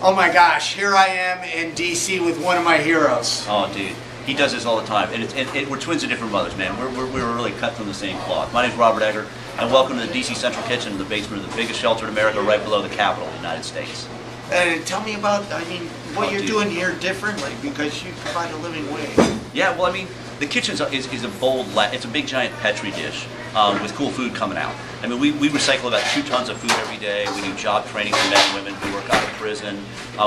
Oh my gosh, here I am in DC with one of my heroes. Oh, dude. He does this all the time, and we're twins of different mothers, man. We're really cut from the same cloth. My name's Robert Egger, and welcome to the DC Central Kitchen in the basement of the biggest shelter in America, right below the Capitol of the United States. Tell me about, what you're doing here differently, because you provide a living wage. Yeah, well, the kitchen is a bold, it's a big giant Petri dish with cool food coming out. We recycle about 2 tons of food every day. We do job training for men and women who work out of prison.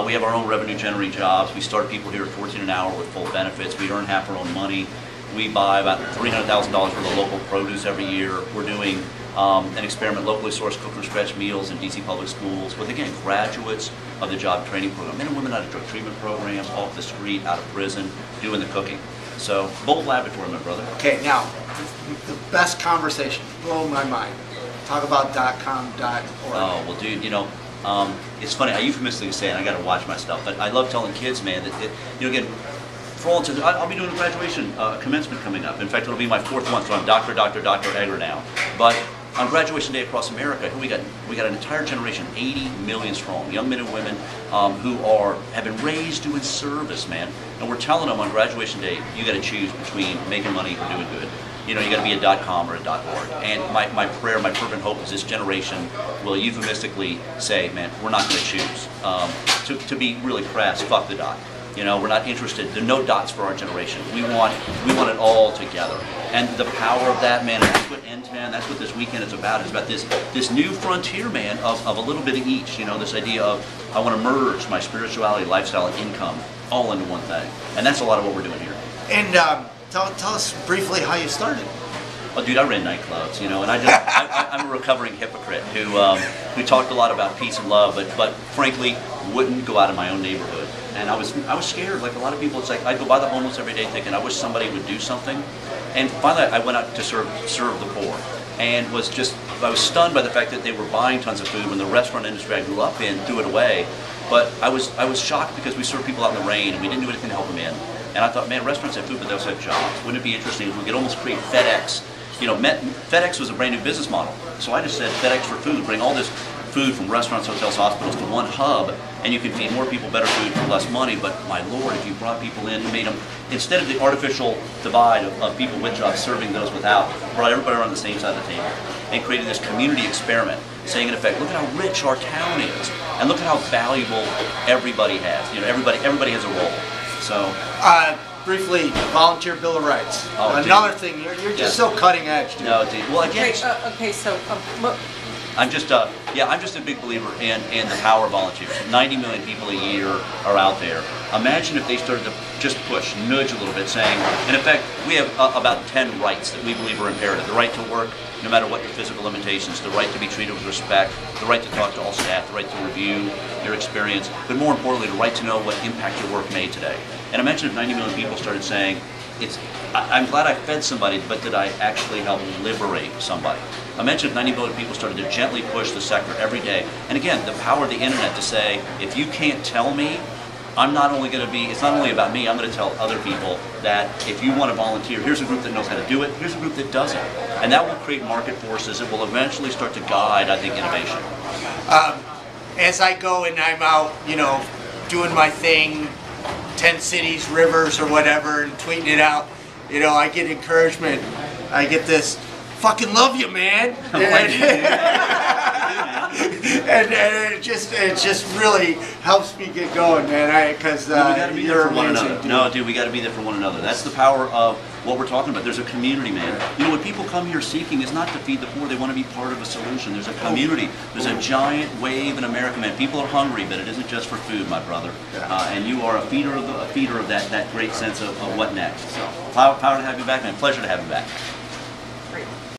We have our own revenue generating jobs. We start people here at $14 an hour with full benefits. We earn half our own money. We buy about $300,000 worth of local produce every year. We're doing an experiment, locally sourced cook from scratch meals in DC public schools with, again, graduates of the job training program. Men and women out of drug treatment programs, off the street, out of prison, doing the cooking. So, bold laboratory, my brother. Okay, now, the best conversation, blow my mind. Talk about .com.org. Oh, well, dude, it's funny, I euphemistically say, and I got to watch my stuff, but I love telling kids, man, that again, for all intents, I'll be doing a graduation commencement coming up. In fact, it'll be my 4th one, so I'm Dr. Egger now. But on graduation day across America, we got an entire generation, 80 million strong, young men and women who have been raised doing service, man. And we're telling them on graduation day, you got to choose between making money or doing good. You got to be a .com or a .org. And my prayer, my fervent hope is this generation will euphemistically say, man, we're not going to choose. To be really crass, fuck the dot. We're not interested. There are no dots for our generation. We want it all together. And the power of that, man, and that's what NTEN, that's what this weekend is about. It's about this new frontier, man, of a little bit of each. This idea of I want to merge my spirituality, lifestyle, and income all into one thing. And that's a lot of what we're doing here. And tell us briefly how you started. Oh, dude, I ran nightclubs, and I'm a recovering hypocrite who talked a lot about peace and love, but frankly wouldn't go out of my own neighborhood. And I was scared, like a lot of people. It's like I'd go by the homeless every day thinking I wish somebody would do something. And finally, I went out to serve the poor, and I was stunned by the fact that they were buying tons of food when the restaurant industry I grew up in threw it away. But I was shocked because we served people out in the rain and we didn't do anything to help them in. And I thought, man, restaurants have food, but they also have jobs. Wouldn't it be interesting if we could almost create FedEx? FedEx was a brand new business model. So I just said FedEx for food, bring all this food from restaurants, hotels, hospitals to one hub, and you can feed more people better food for less money. But my Lord, if you brought people in and made them, instead of the artificial divide of people with jobs serving those without, brought everybody around the same side of the table and created this community experiment, saying in effect, look at how rich our town is, and look at how valuable everybody has. Everybody has a role. So. Briefly, volunteer Bill of Rights. Oh, another thing, you're just so cutting edge, dude. No, dude. Well, again. Okay, so I'm just a big believer in the power of volunteers. 90 million people a year are out there. Imagine if they started to just push, nudge a little bit, saying, in effect, we have about 10 rights that we believe are imperative. The right to work, no matter what your physical limitations, the right to be treated with respect, the right to talk to all staff, the right to review your experience, but more importantly, the right to know what impact your work made today. And imagine if 90 million people started saying, I'm glad I fed somebody, but did I actually help liberate somebody? Imagine if 90 million people started to gently push the sector every day. And again, the power of the internet to say, if you can't tell me, it's not only about me, I'm going to tell other people that if you want to volunteer, here's a group that knows how to do it, here's a group that doesn't. And that will create market forces. It will eventually start to guide, I think, innovation. As I go and I'm out, doing my thing, 10 cities, rivers, or whatever, and tweeting it out, I get encouragement. I get this, fucking love you, man. And it just really helps me get going, man. Because we got to be there for one another. No, dude, we got to be there for one another. That's the power of what we're talking about. There's a community, man. When people come here seeking, it's not to feed the poor. They want to be part of a solution. There's a community. There's a giant wave in America, man. People are hungry, but it isn't just for food, my brother. And you are a feeder of that great sense of what next. So, power to have you back, man. Pleasure to have you back.